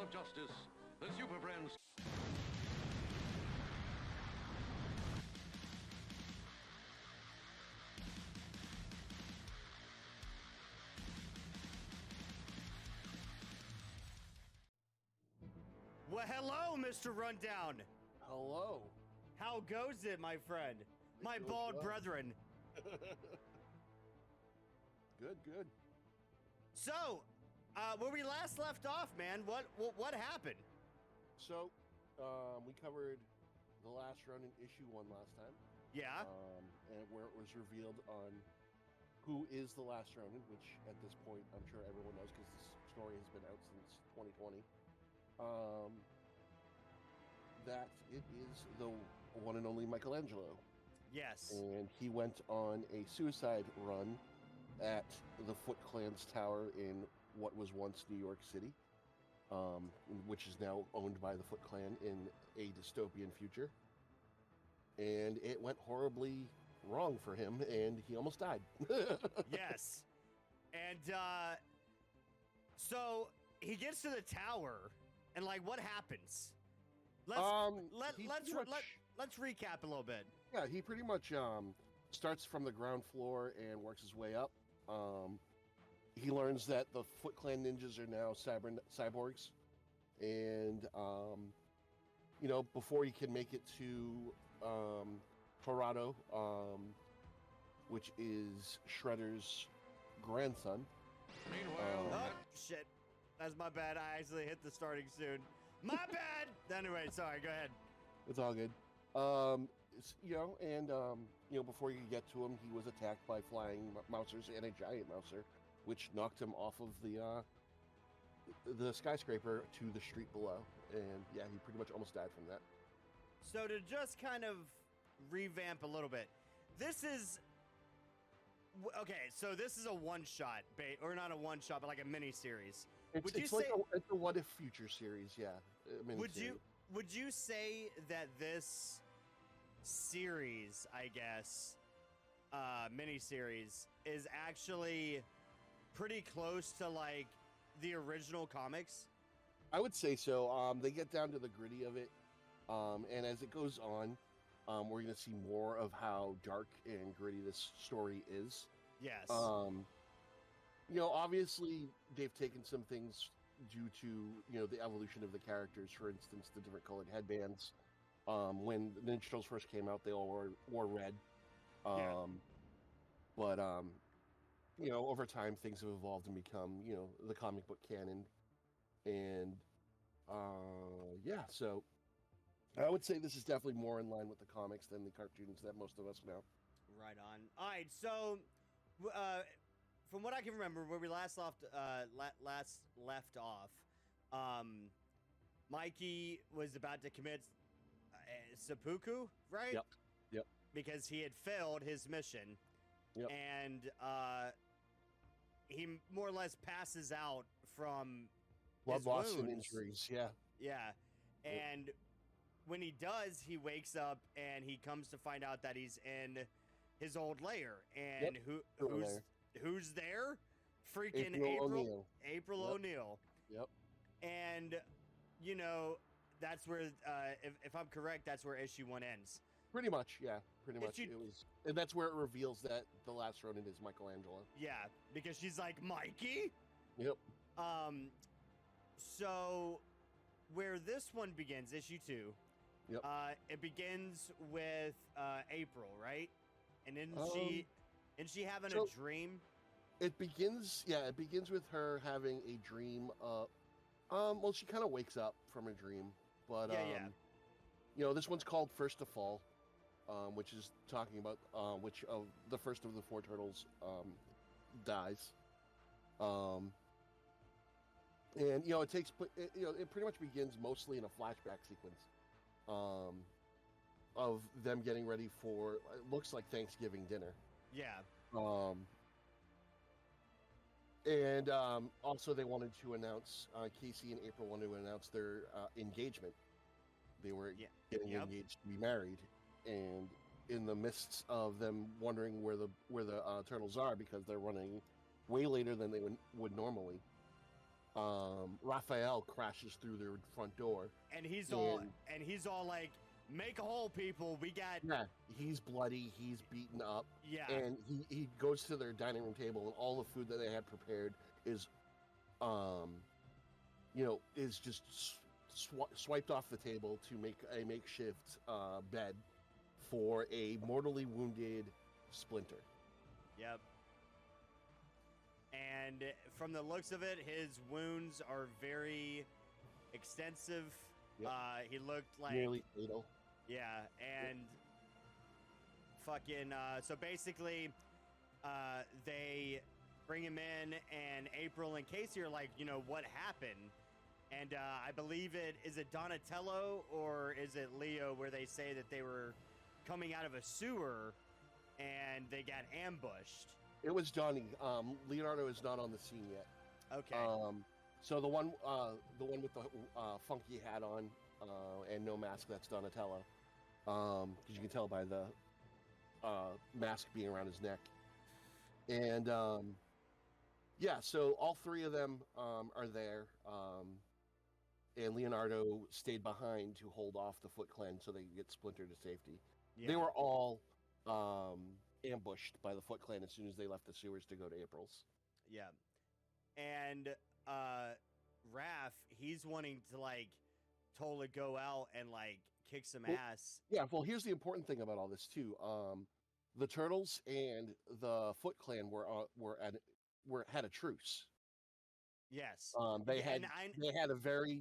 of justice, the Super Friends. Well, hello, Mr. Rundown. Hello. How goes it, my friend? My goes bald well. brethren. Good. So, where we last left off, man, what happened? So, we covered the last run in issue 1 last time. Yeah. And where it was revealed on who is the last Ronin, which at this point I'm sure everyone knows because this story has been out since 2020. That it is the one and only Michelangelo. Yes. And he went on a suicide run at the Foot Clan's tower in what was once New York City, which is now owned by the Foot Clan in a dystopian future. And it went horribly wrong for him, and he almost died. Yes. And so he gets to the tower, and like, what happens? Let's recap a little bit. Yeah, he pretty much starts from the ground floor and works his way up. He learns that the Foot Clan ninjas are now cyborgs, and before he can make it to Torado, which is Shredder's grandson. Meanwhile, Oh, shit. That's my bad. I actually hit the starting soon. My bad. Anyway, sorry. Go ahead. It's all good. Before you could get to him, he was attacked by flying mousers and a giant mouser, which knocked him off of the skyscraper to the street below. And yeah, he pretty much almost died from that. So to just kind of revamp a little bit, this is a one-shot, or not a one-shot, but like a mini-series. It's a What If Future series, yeah. Would you say that this series, I guess, mini-series, is actually pretty close to like the original comics? I would say so. They get down to the gritty of it, and as it goes on, we're going to see more of how dark and gritty this story is. Yes. Obviously they've taken some things due to, the evolution of the characters. For instance, the different colored headbands. When the Ninja Turtles first came out, they all wore red. But over time things have evolved and become, the comic book canon. And so I would say this is definitely more in line with the comics than the cartoons that most of us know. Right on. All right, so from what I can remember, where we last left off, Mikey was about to commit seppuku, right? Yep. Because he had failed his mission. Yep. And he more or less passes out from blood loss and wounds. Injuries. Yeah. And when he does, he wakes up and he comes to find out that he's in his old lair. And who's there? Freaking April O'Neil. Yep. And that's where if I'm correct, that's where issue 1 ends. Pretty much. It was, and that's where it reveals that the last Ronin is Michelangelo. Yeah, because she's like, Mikey. Yep. So where this one begins, issue 2, yep. It begins with April, right? And then she having a dream. It begins with her having a dream. She kind of wakes up from a dream, but this one's called First to Fall, which is talking about which of the first of the 4 turtles dies. And it takes it pretty much begins mostly in a flashback sequence of them getting ready for, it looks like, Thanksgiving dinner. Yeah. And also they wanted to announce, Casey and April wanted to announce their engagement. They were getting engaged to be married, and in the midst of them wondering where the turtles are because they're running way later than they would normally, Raphael crashes through their front door. And he's And- all like, "Make a hole, people. We got." Yeah, he's bloody, he's beaten up, Yeah. and he goes to their dining room table, and all the food that they had prepared is, is just swiped off the table to make a makeshift bed for a mortally wounded Splinter. Yep. And from the looks of it, his wounds are very extensive. Yep. He looked like Nearly fatal. Yeah, and fucking so basically they bring him in, and April and Casey are like, what happened? And I believe is it Donatello or is it Leo, where they say that they were coming out of a sewer and they got ambushed. It was Johnny. Leonardo is not on the scene yet. Okay. So the one with the funky hat on and no mask, that's Donatello. Because you can tell by the mask being around his neck. And yeah, so all three of them are there. And Leonardo stayed behind to hold off the Foot Clan so they could get Splinter to safety. Yeah. They were all ambushed by the Foot Clan as soon as they left the sewers to go to April's. Yeah. And Raph, he's wanting to like totally go out and like kick some ass. Yeah, well, here's the important thing about all this too. The Turtles and the Foot Clan had a truce. Yes. They Yeah, had a very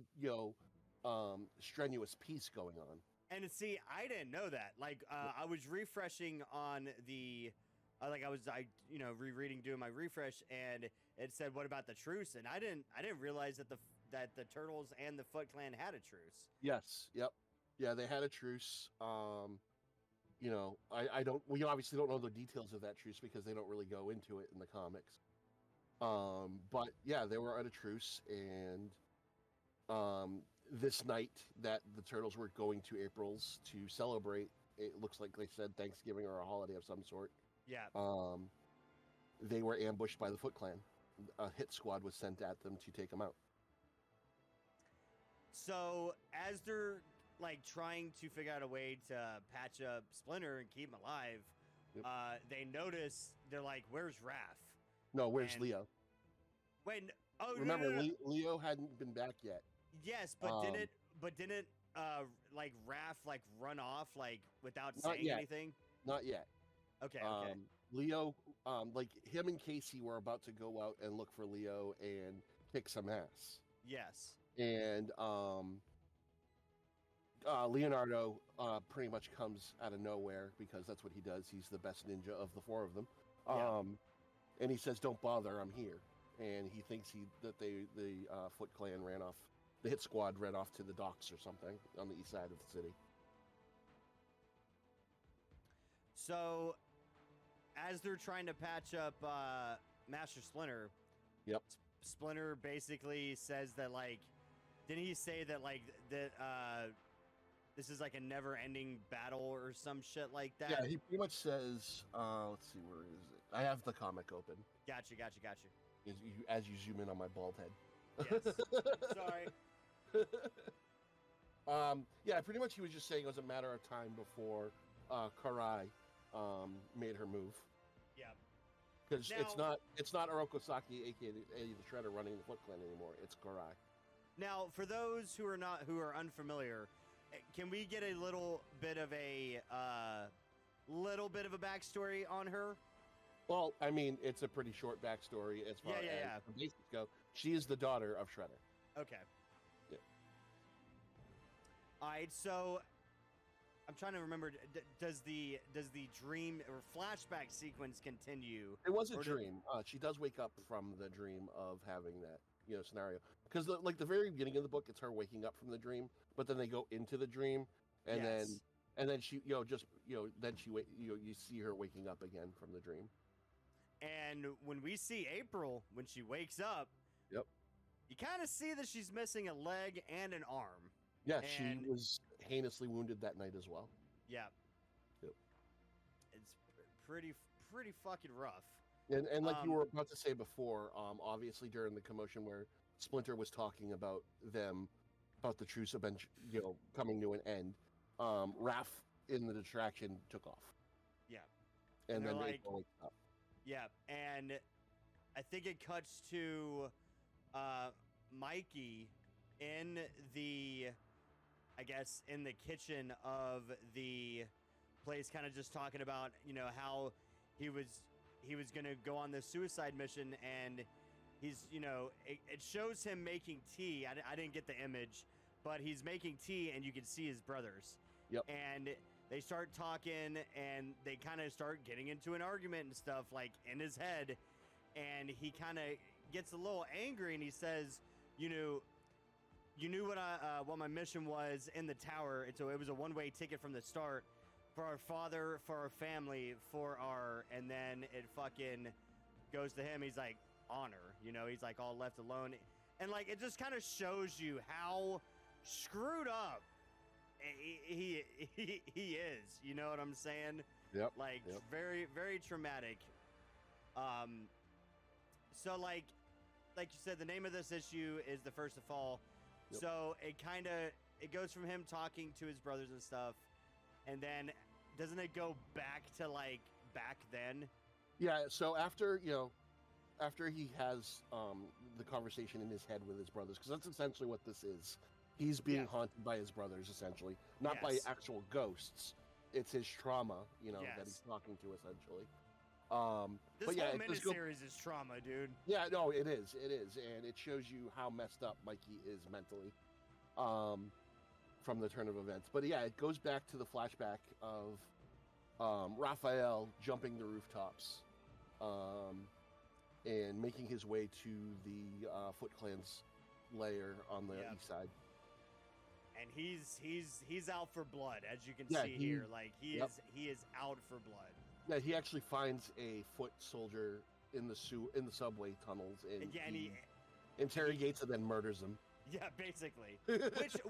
strenuous peace going on. And see, I didn't know that. Like, I was refreshing on the, rereading, doing my refresh, and it said, "What about the truce?" And I didn't realize that the Turtles and the Foot Clan had a truce. Yes. Yep. Yeah, they had a truce. We obviously don't know the details of that truce because they don't really go into it in the comics. But yeah, they were at a truce, and this night that the Turtles were going to April's to celebrate, it looks like they said Thanksgiving or a holiday of some sort. Yeah. They were ambushed by the Foot Clan. A hit squad was sent at them to take them out. So as they're like trying to figure out a way to patch up Splinter and keep him alive, Yep. They notice, they're like, "Where's Raph?" No, where's And- Leo? Wait, oh, Remember, no. Leo hadn't been back yet. Yes, but didn't like Raph like run off like without Not saying yet. anything? Not yet. Okay. Leo, like him and Casey were about to go out and look for Leo and kick some ass. Yes. And Leonardo pretty much comes out of nowhere because that's what he does. He's the best ninja of the four of them. Yeah. And he says, "Don't bother, I'm here." And he thinks the Foot Clan ran off. The hit squad ran off to the docks or something on the east side of the city. So, as they're trying to patch up Master Splinter, Yep. Splinter basically says that like, didn't he say that like that this is like a never-ending battle or some shit like that? Yeah, he pretty much says, let's see, where is it? I have the comic open. Gotcha. As you zoom in on my bald head. Yes. Sorry. Yeah, pretty much he was just saying it was a matter of time before Karai made her move. Yeah. Because Now- it's not Orokosaki, aka the Shredder, running the Foot Clan anymore. It's Karai. Now, for those who are unfamiliar, can we get a little bit of a backstory on her? Well, I mean, it's a pretty short backstory as far as the basics go. She is the daughter of Shredder. Okay. Yeah. All right. So, I'm trying to remember. Does the dream or flashback sequence continue? It was a Or did- dream. She does wake up from the dream of having that scenario. Because the very beginning of the book, it's her waking up from the dream, but then they go into the dream, and Yes. then she then you see her waking up again from the dream. And when we see April, when she wakes up, Yep. you kind of see that she's missing a leg and an arm. Yeah, And- she was heinously wounded that night as well. Yeah. Yep. It's pretty fucking rough. And like you Um, were about to say before, obviously during the commotion where Splinter was talking about the truce coming to an end, Raph in the distraction took off. Yeah. And then they're they wake up. Yeah, and I think it cuts to Mikey in the kitchen of the place, kind of just talking about, how he was gonna go on this suicide mission, and he's, it shows him making tea. I didn't get the image, but he's making tea, and you can see his brothers. Yep. And they start talking, and they kind of start getting into an argument and stuff, like, in his head, and he kind of gets a little angry, and he says, you knew what my mission was in the tower, and so it was a one-way ticket from the start for our father, for our family, and then it fucking goes to him. He's like, honor, he's like all left alone, and like it just kind of shows you how screwed up he is. You know what I'm saying? Yep. Like very, very traumatic. So like you said, the name of this issue is The First to Fall. Yep. So it goes from him talking to his brothers and stuff, and then doesn't it go back to like back then? Yeah. So after he has the conversation in his head with his brothers, because that's essentially what this is. He's being haunted by his brothers, essentially, not by actual ghosts. It's his trauma, that he's talking to, essentially. This whole miniseries is trauma, dude. Yeah, no, it is, and it shows you how messed up Mikey is mentally, from the turn of events. But yeah, it goes back to the flashback of Raphael jumping the rooftops, and making his way to the Foot Clan's lair on the east side. And he's out for blood, as you can see here. Like he is out for blood. Yeah, he actually finds a foot soldier in the subway tunnels, and he interrogates and then murders him. Yeah, basically.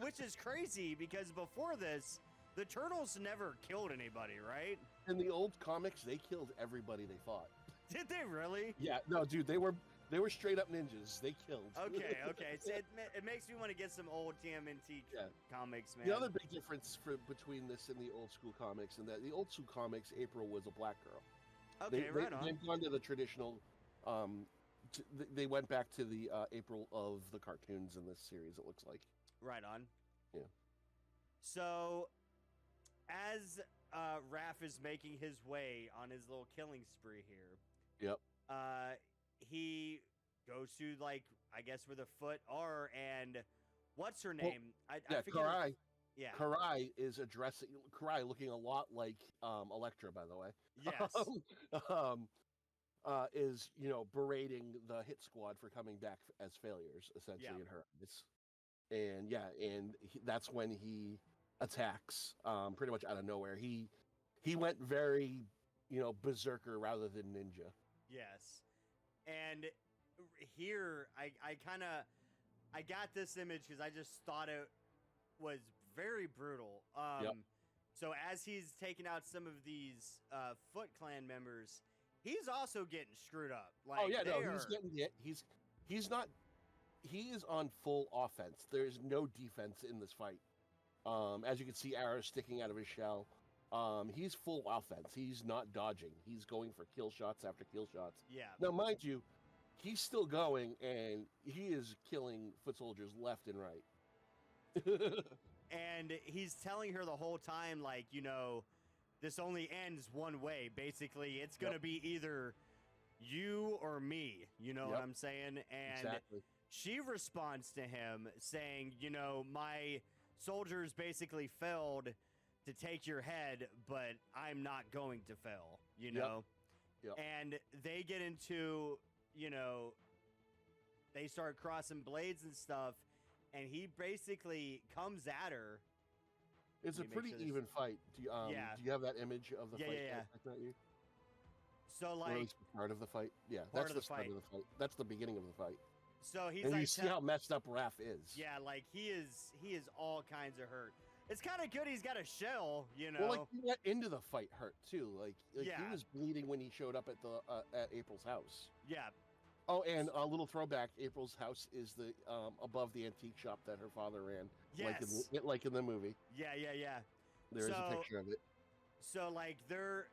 which is crazy, because before this, the Turtles never killed anybody, right? In the old comics, they killed everybody they fought. Did they really? Yeah, no, dude, they were straight up ninjas. They killed. Okay. So it makes me want to get some old TMNT comics, man. The other big difference between this and the old school comics, and that the old school comics, April was a black girl. Okay, right on. They've gone to the traditional. They went back to the April of the cartoons in this series. It looks like. Right on. Yeah. So, as Raph is making his way on his little killing spree here. Yep. He goes to, like, I guess where the Foot are, and what's her name? I forget. Karai. Yeah. Karai is addressing Karai, looking a lot like Elektra, by the way. Yes. Is berating the hit squad for coming back as failures, essentially, in her eyes. And that's when he attacks, pretty much out of nowhere. He went very, berserker rather than ninja. Yes. And here, I got this image because I just thought it was very brutal. So as he's taking out some of these Foot Clan members, he's also getting screwed up. Like, he's getting hit. He's not. He is on full offense. There is no defense in this fight. As you can see, arrows sticking out of his shell. He's full offense. He's not dodging. He's going for kill shots after kill shots. Yeah. Now, mind you, he's still going, and he is killing foot soldiers left and right. And he's telling her the whole time, like, this only ends one way. Basically, it's going to be either you or me. You know what I'm saying? And she responds to him saying, my soldiers basically failed to take your head, but I'm not going to fail, Yep. And they get into, they start crossing blades and stuff, and he basically comes at her. It's a pretty even fight. Do you have that image of the fight? Yeah. So, like, or at least part of the fight? Yeah, that's the start of the fight. That's the beginning of the fight. So he's and like, you see how messed up Raph is. Yeah, like he is all kinds of hurt. It's kind of good he's got a shell, Well, like he went into the fight hurt too. Like he was bleeding when he showed up at April's house. Yeah, Oh, and a little throwback: April's house is the above the antique shop that her father ran, Yes. like in the movie. Yeah. There is a picture of it. So like they're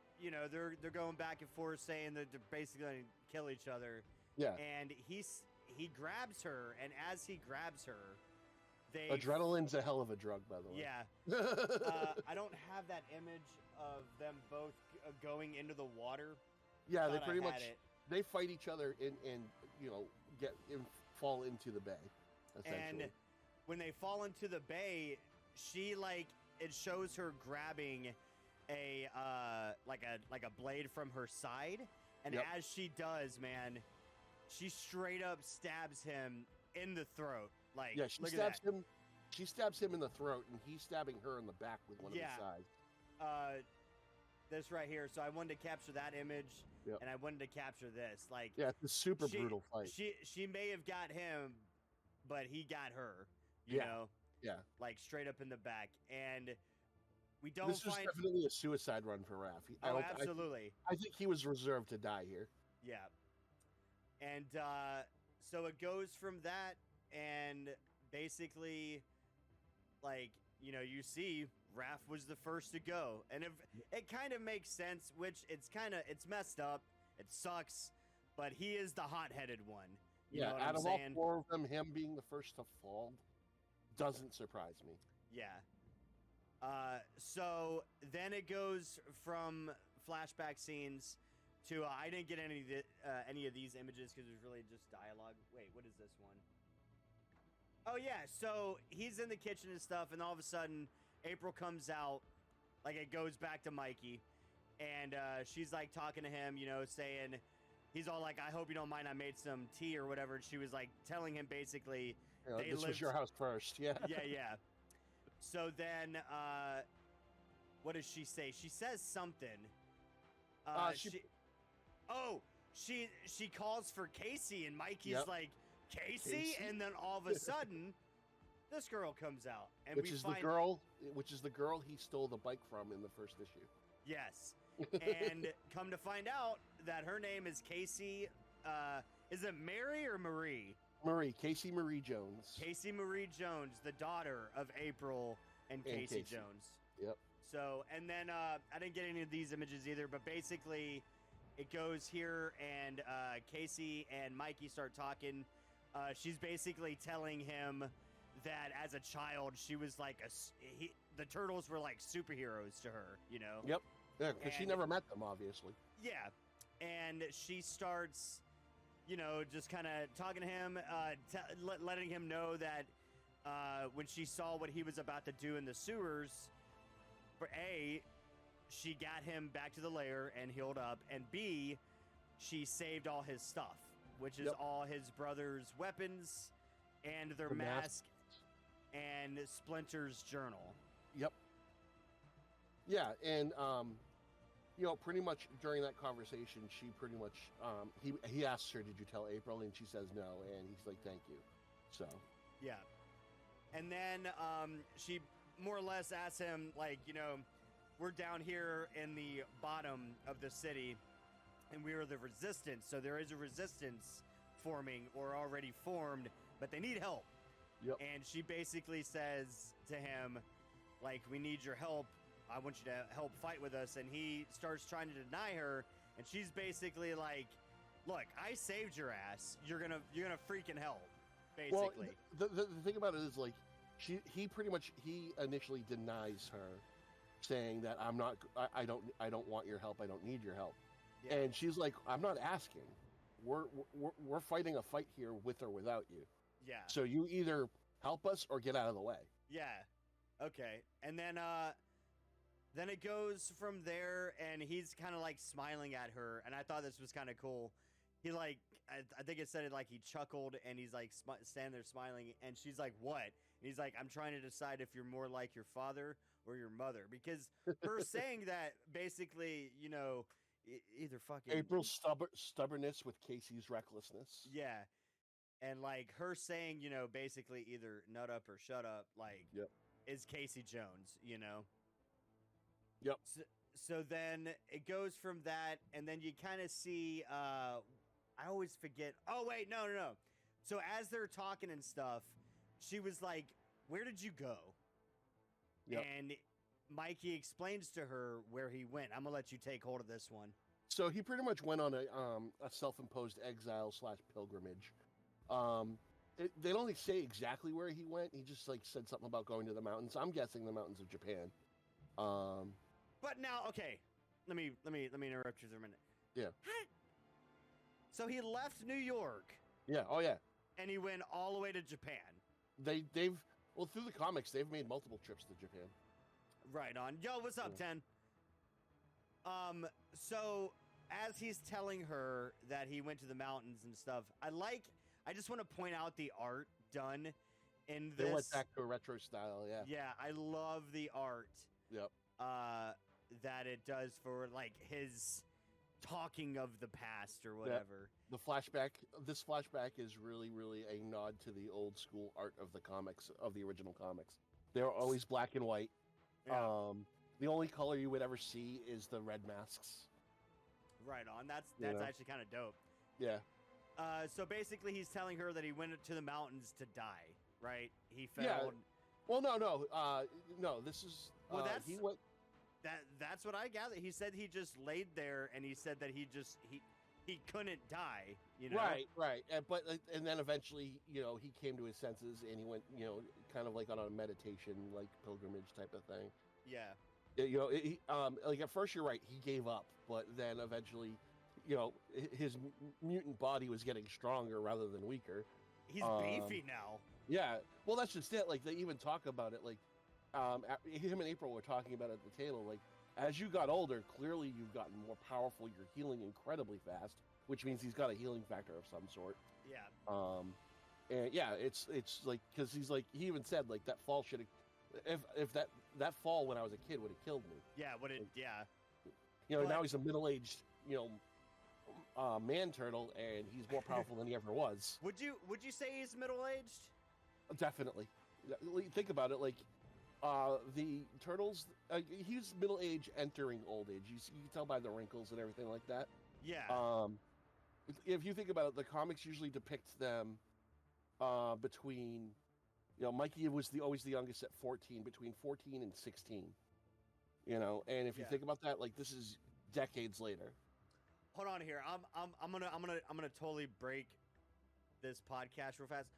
going back and forth saying that they're basically going to kill each other. Yeah. And he grabs her, and as he grabs her, they Adrenaline's a hell of a drug, by the way. Yeah. I don't have that image of them both going into the water. Yeah, they Thought I pretty had much it. they fight each other and fall into the bay. Essentially. And when they fall into the bay, she it shows her grabbing a like a blade from her side, and Yep. as she does, man, she straight up stabs him in the throat. Like, Yeah, she look stabs at that. him. She stabs him in the throat, and he's stabbing her in the back with one Yeah. of his sides. This right here. So I wanted to capture that image, Yep. and I wanted to capture this. Like, Yeah, it's a super she, brutal fight. She may have got him, but he got her. You Yeah. know, Yeah, like straight up in the back, and we don't this was find. definitely a suicide run for Raph. Oh, absolutely. I think he was reserved to die here. Yeah. And so it goes from that, and basically, like, you see Raph was the first to go, and it kind of makes sense, which it's messed up, it sucks, but he is the hot-headed one. You know what out I'm of all saying? four of them, him being the first to fall doesn't surprise me. Yeah. So then it goes from flashback scenes to I didn't get any of these images because it was really just dialogue. Wait, what is this one? Oh yeah, so he's in the kitchen and stuff, and all of a sudden April comes out, like it goes back to Mikey, and she's like talking to him, saying, he's all like, I hope you don't mind I made some tea or whatever, and she was like telling him basically This was your house first, yeah. yeah. So then, what does she say? She says something. She calls for Casey, and Mikey's Yep. like, Casey? And then all of a sudden, this girl comes out, and which is the girl he stole the bike from in the first issue. Yes, and come to find out that her name is Casey. Is it Mary or Marie? Casey Marie Jones. Casey Marie Jones, the daughter of April and Casey Jones. Yep. So, and then I didn't get any of these images either, but basically it goes here, and Casey and Mikey start talking. She's basically telling him that as a child, she was like the turtles were like superheroes to her, Yep. Yeah, because she never met them, obviously. Yeah. And she starts, just kind of talking to him, letting him know that when she saw what he was about to do in the sewers, for A, she got him back to the lair and healed up, and B, she saved all his stuff, which is all his brother's weapons and their mask and Splinter's journal. Yep. Yeah, and pretty much during that conversation, she pretty much he asks her, "Did you tell April?" And she says no, and he's like, "Thank you." So yeah, and then she more or less asks him, like, we're down here in the bottom of the city, and we are the resistance, so there is a resistance forming or already formed, but they need help. Yep. And she basically says to him, like, we need your help. I want you to help fight with us. And he starts trying to deny her, and she's basically like, look, I saved your ass. You're gonna freaking help, basically. Well, the thing about it is, like, he initially denies her, saying that I don't want your help. I don't need your help. Yeah. And she's like, I'm not asking. We're fighting a fight here with or without you. Yeah. So you either help us or get out of the way. Yeah. Okay. And then it goes from there, and he's kind of like smiling at her, and I thought this was kind of cool. He like, I think it said it like he chuckled, and he's like standing there smiling, and she's like, what? And he's like, I'm trying to decide if you're more like your father or your mother, because her saying that basically, either fucking April's stubbornness with Casey's recklessness. Yeah. And like her saying, basically either nut up or shut up, like, yep, is Casey Jones, Yep. So then it goes from that, and then you kind of see, I I always forget. Oh wait, no. So as they're talking and stuff, she was like, "Where did you go?" Yep. And Mikey explains to her where he went. I'm gonna let you take hold of this one. So he pretty much went on a self-imposed exile / pilgrimage. They don't say exactly where he went. He just like said something about going to the mountains. I'm guessing the mountains of Japan. But now, okay, let me interrupt you for a minute. Yeah. So he left New York. Yeah. Oh yeah. And he went all the way to Japan. They've through the comics they've made multiple trips to Japan. Right on. Yo, what's up, 10? So as he's telling her that he went to the mountains and stuff, I just want to point out the art done in this. They went back to a retro style, yeah. Yeah, I love the art. Yep. That it does for like his talking of the past or whatever. The flashback. This flashback is really, really a nod to the old school art of the comics, of the original comics. They're always black and white. Yeah. The only color you would ever see is the red masks. Right on. That's actually kind of dope. Yeah. So basically, he's telling her that he went to the mountains to die. Right? He failed. Yeah. Well, no. No. This is. Well, that's he went. That's what I gathered. He said he just laid there, and he said that he couldn't die. You know. Right. And then eventually, he came to his senses, and he went, kind of like on a meditation, like pilgrimage type of thing. Yeah. Like at first you're right, he gave up, but then eventually, his mutant body was getting stronger rather than weaker. He's beefy now. Yeah, well that's just it. Like they even talk about it. Like, him and April were talking about it at the table. Like as you got older, clearly you've gotten more powerful. You're healing incredibly fast, which means he's got a healing factor of some sort. Yeah. And yeah, it's like because he's like he even said like that fall should have. If that fall when I was a kid would have killed me. Yeah, yeah. Now he's a middle-aged, man turtle, and he's more powerful than he ever was. Would you say he's middle-aged? Definitely. Think about it. Like, the turtles, he's middle-aged entering old age. You can tell by the wrinkles and everything like that. Yeah. If you think about it, the comics usually depict them between. Mikey was always the youngest at 14, between 14 and 16. And if you think about that, like this is decades later. Hold on here. I'm gonna totally break this podcast real fast.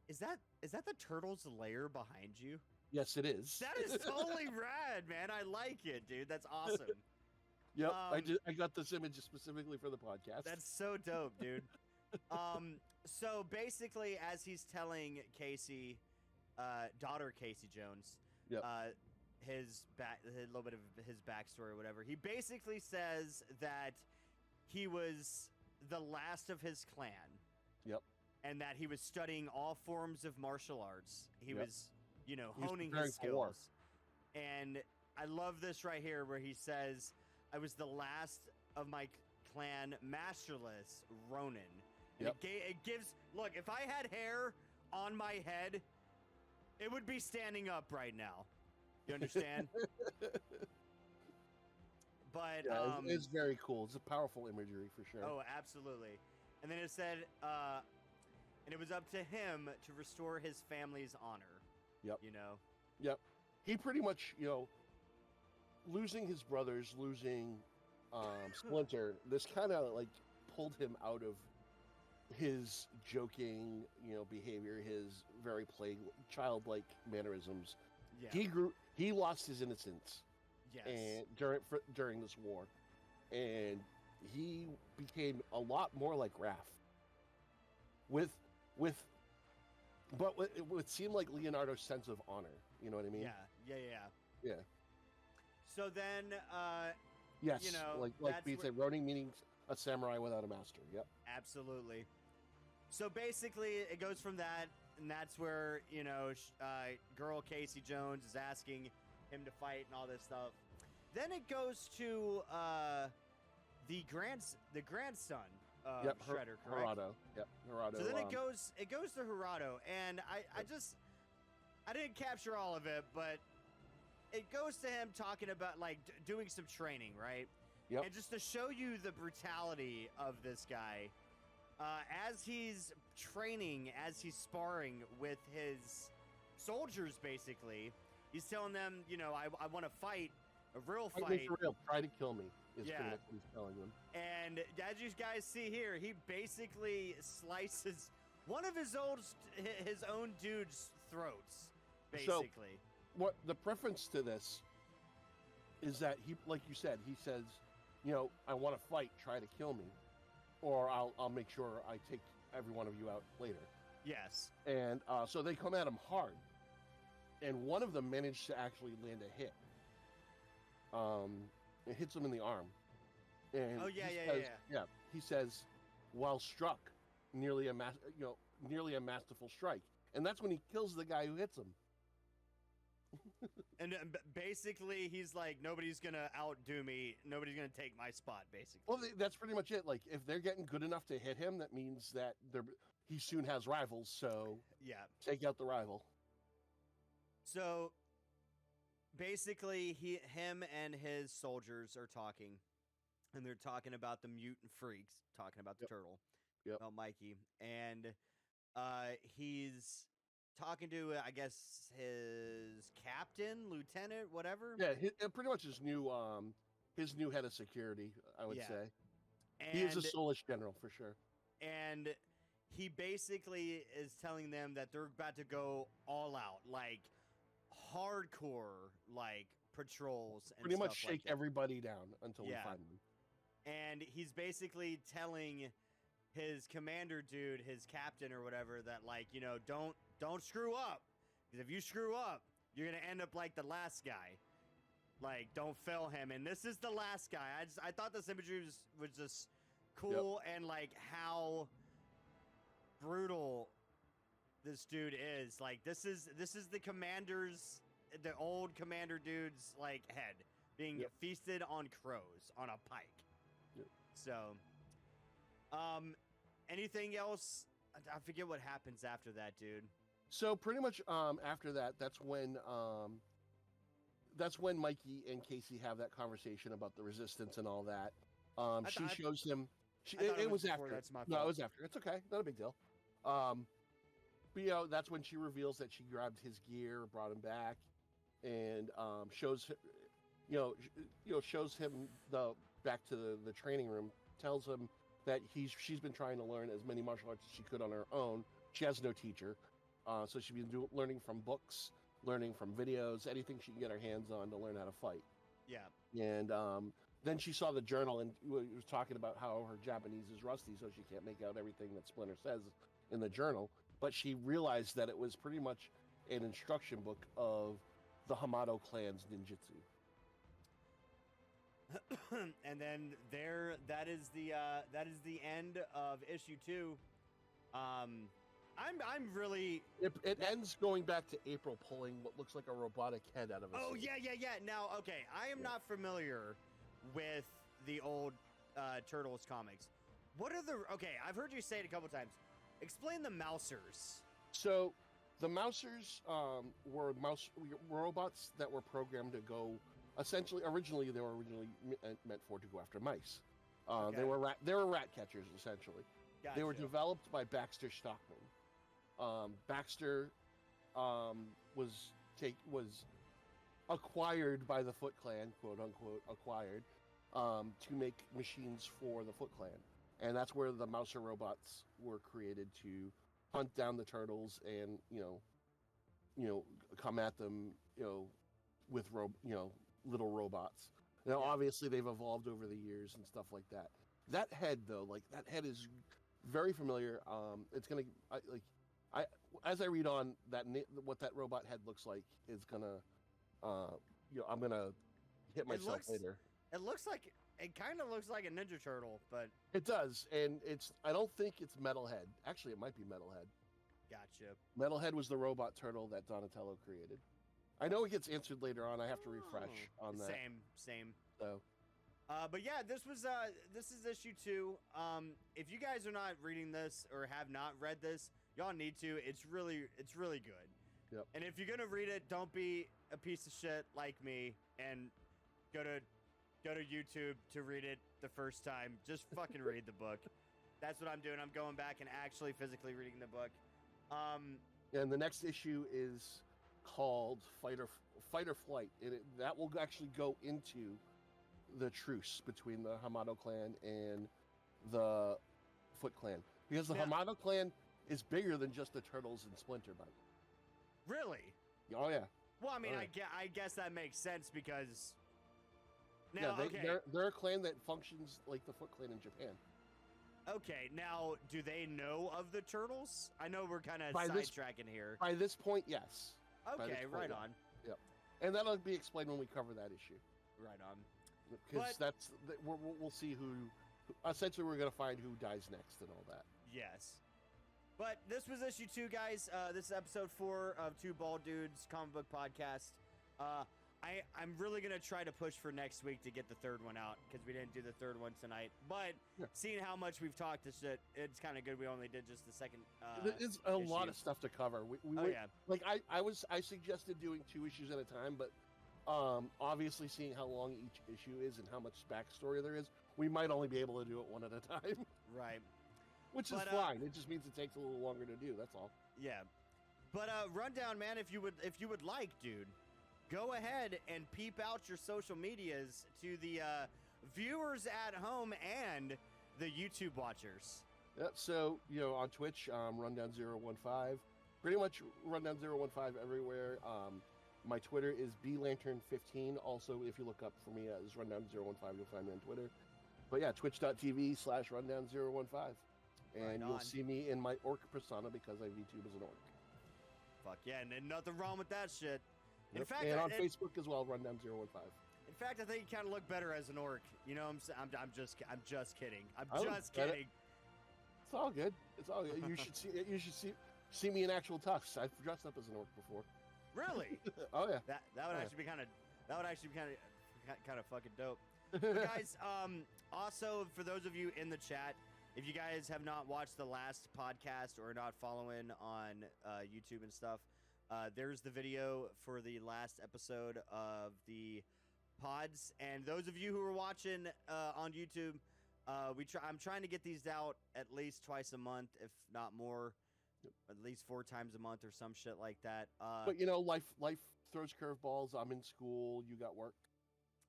Is that the turtle's lair behind you? Yes, it is. That is totally rad, man. I like it, dude. That's awesome. Yep, I got this image specifically for the podcast. That's so dope, dude. So basically, as he's telling Casey. Daughter Casey Jones, yep. a little bit of his backstory or whatever. He basically says that he was the last of his clan. Yep. And that he was studying all forms of martial arts. He was, honing preparing his for war. skills. And I love this right here where he says, "I was the last of my clan, masterless Ronin." And yep. it gives. Look, if I had hair on my head. It would be standing up right now. You understand? But yeah, it's very cool. It's a powerful imagery for sure. Oh, absolutely. And then it said, and it was up to him to restore his family's honor. Yep. Yep. He pretty much, losing his brothers, losing Splinter. This kind of like pulled him out of his joking, behavior, his very childlike mannerisms. Yeah. He lost his innocence. Yes. And during this war, and he became a lot more like Raph. But it would seem like Leonardo's sense of honor. You know what I mean? Yeah. So then, yes, like we say, Ronin meaning a samurai without a master. Yep. Absolutely. So basically, it goes from that, and that's where girl Casey Jones is asking him to fight and all this stuff. Then it goes to the grandson of Shredder, correct? Gerardo. Yep, Gerardo. So then it goes to Gerardo, and I didn't capture all of it, but it goes to him talking about like doing some training, right? Yep. And just to show you the brutality of this guy, as he's training, as he's sparring with his soldiers, basically, he's telling them, you know, I want to fight a real Fight me fight. for real. Try to kill me is Yeah. pretty much what he's telling them. And as you guys see here, he basically slices one of his own dude's throats, basically. What the preference to this is that he, like you said, he says, you know, I want to fight, try to kill me, or I'll make sure I take every one of you out later. Yes. And so they come at him hard, and one of them managed to actually land a hit. It hits him in the arm. And Oh, yeah, he yeah, says, yeah. He says, "Well struck, nearly a masterful strike." And that's when he kills the guy who hits him. And basically, he's like, nobody's gonna outdo me. Nobody's gonna take my spot, basically. Well, that's pretty much it. Like, if they're getting good enough to hit him, that means that he soon has rivals. So Yeah. take out the rival. So basically, him and his soldiers are talking, and they're talking about the mutant freaks, talking about the Yep. turtle, Yep. about Mikey, and he's talking to, I guess, his captain, lieutenant, whatever. Yeah, pretty much his new head of security, I would Yeah. say. And He is a soulish general for sure. and he basically is telling them that they're about to go all out, like hardcore, like patrols and Pretty much stuff like shake that. everybody down until Yeah. we find them. And he's basically telling his commander dude, his captain or whatever, that, like, you know, don't screw up, because if you screw up, you're gonna end up like the last guy. Like, don't fail him. And this is the last guy. I thought this imagery was just cool, and like how brutal this dude is. Like, this is the old commander dude's like head being Yep. feasted on crows on a pike. Yep. So, anything else? I forget what happens after that, dude. So pretty much after that, that's when Mikey and Casey have that conversation about the resistance and all that. She shows him. I thought It was before, after. that's my No, it fault. was after. It's okay. Not a big deal. But you know, that's when she reveals that she grabbed his gear, brought him back, and shows him back to the training room. Tells him that she's been trying to learn as many martial arts as she could on her own. She has no teacher, so she's been learning from books, learning from videos, anything she can get her hands on to learn how to fight. Yeah. And then she saw the journal and was talking about how her Japanese is rusty, so she can't make out everything that Splinter says in the journal. But she realized that it was pretty much an instruction book of the Hamato clan's ninjutsu. And then that is the end of issue 2. I'm really. It ends going back to April pulling what looks like a robotic head out of a Oh suit. yeah. Now, okay, I am not familiar with the old Turtles comics. What are the? Okay, I've heard you say it a couple times. Explain the Mousers. So the Mousers were robots that were programmed to go. Originally they were meant to go after mice. Okay. They were rat catchers essentially. Gotcha. They were developed by Baxter Stockman. Baxter was acquired by the Foot Clan, quote unquote, acquired to make machines for the Foot Clan, and that's where the Mouser robots were created to hunt down the turtles and come at them with little robots. Now, Yeah. obviously, they've evolved over the years and stuff like that. That head, though, that head is very familiar. It's gonna, as I read on what that robot head looks like is gonna, I'm gonna hit myself later. It kind of looks like a Ninja Turtle, but It does, and I don't think it's Metalhead. Actually, it might be Metalhead. gotcha. Metalhead was the robot turtle that Donatello created. I know it gets answered later on. I have to refresh on that. Same. So, But yeah, this is issue 2. If you guys are not reading this or have not read this, y'all need to. It's really good. Yep. And if you're gonna read it, don't be a piece of shit like me and go to YouTube to read it the first time. Just fucking read the book. That's what I'm doing. I'm going back and actually physically reading the book. And the next issue is called Fight or Flight, and that will actually go into the truce between the Hamato clan and the Foot clan, because the Hamato clan is bigger than just the Turtles and Splinter Bite. Really? Oh yeah. Well, I mean, Oh, yeah. I guess that makes sense because Now, they're a clan that functions like the Foot clan in Japan. Okay, now, do they know of the Turtles? I know we're kind of sidetracking here. By this point, yes. Okay, right on. Yep. And that'll be explained when we cover that issue. Right on. Because we'll see who essentially we're going to find who dies next and all that. Yes. But this was issue 2, guys. This is episode 4 of Two Bald Dudes Comic Book Podcast. I'm really going to try to push for next week to get the third one out because we didn't do the third one tonight. But seeing how much we've talked this shit, it's kind of good we only did just the second It's a lot of stuff to cover. Yeah. Like I suggested doing 2 issues at a time, but obviously seeing how long each issue is and how much backstory there is, we might only be able to do it one at a time. Right. Which is fine. It just means it takes a little longer to do. That's all. Yeah. But Rundown, man, if you would like, dude, go ahead and peep out your social medias to the viewers at home and the YouTube watchers. Yep. So on Twitch, Rundown015, pretty much Rundown015 everywhere. My Twitter is blantern15. Also, if you look up for me as Rundown015, you'll find me on Twitter. But yeah, twitch.tv/Rundown015. And you'll see me in my orc persona because I VTube as an orc. Fuck yeah, and nothing wrong with that shit. Yep. In fact, and on Facebook as well, Rundown015. In fact, I think you kind of look better as an orc. You know, I'm just kidding. I'm Oh, just kidding. It's all good. It's all good. You should see me in actual tux. I've dressed up as an orc before. Really? Oh yeah. That would actually be kind of fucking dope. Guys, also for those of you in the chat, if you guys have not watched the last podcast or not following on YouTube and stuff, there's the video for the last episode of the pods. And those of you who are watching on YouTube, I'm trying to get these out at least twice a month, if not more, at least 4 times a month or some shit like that. But life throws curveballs. I'm in school. You got work.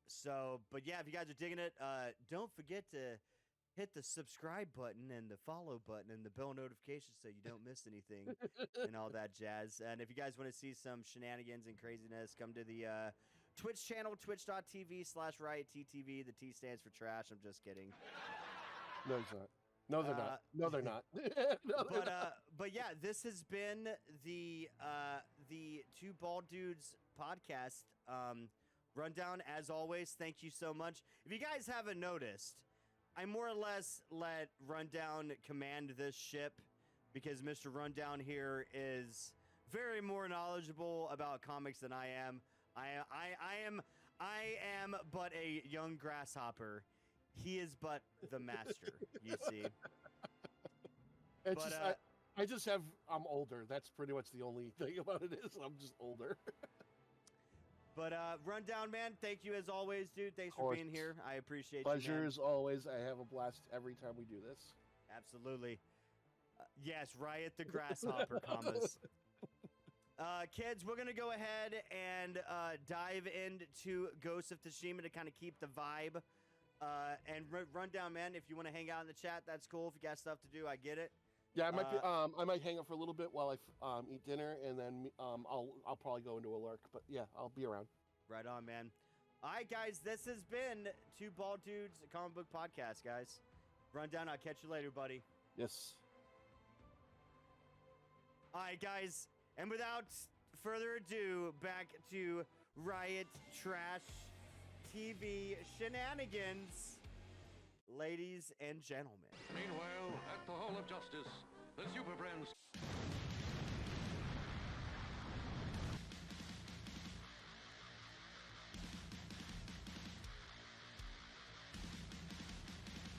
So, but yeah, if you guys are digging it, don't forget to hit the subscribe button and the follow button and the bell notification so you don't miss anything and all that jazz. And if you guys want to see some shenanigans and craziness, come to the Twitch channel, twitch.tv/RiotTTV. The T stands for trash. I'm just kidding. No, it's not. No, they're not. No, they're not. But yeah, this has been the Two Bald Dudes podcast. Rundown, as always, thank you so much. If you guys haven't noticed, I more or less let Rundown command this ship because Mr. Rundown here is very more knowledgeable about comics than I am. I am but a young grasshopper. He is but the master, you see. I'm older. That's pretty much the only thing about it is I'm just older. But Rundown, man, thank you as always, dude. Thanks for being here. I appreciate Pleasure you, as always. I have a blast every time we do this. Absolutely. Yes, Riot the Grasshopper, commas. Kids, we're going to go ahead and dive into Ghost of Tsushima to kind of keep the vibe. And Rundown, man, if you want to hang out in the chat, that's cool. If you got stuff to do, I get it. Yeah, I might hang out for a little bit while I eat dinner, and then I'll probably go into a lurk. But yeah, I'll be around. Right on, man. All right, guys, this has been Two Bald Dudes Comic Book Podcast, guys. Rundown, I'll catch you later, buddy. Yes. All right, guys, and without further ado, back to Riot Trash TV shenanigans. Ladies and gentlemen. Meanwhile, at the Hall of Justice, the Super Friends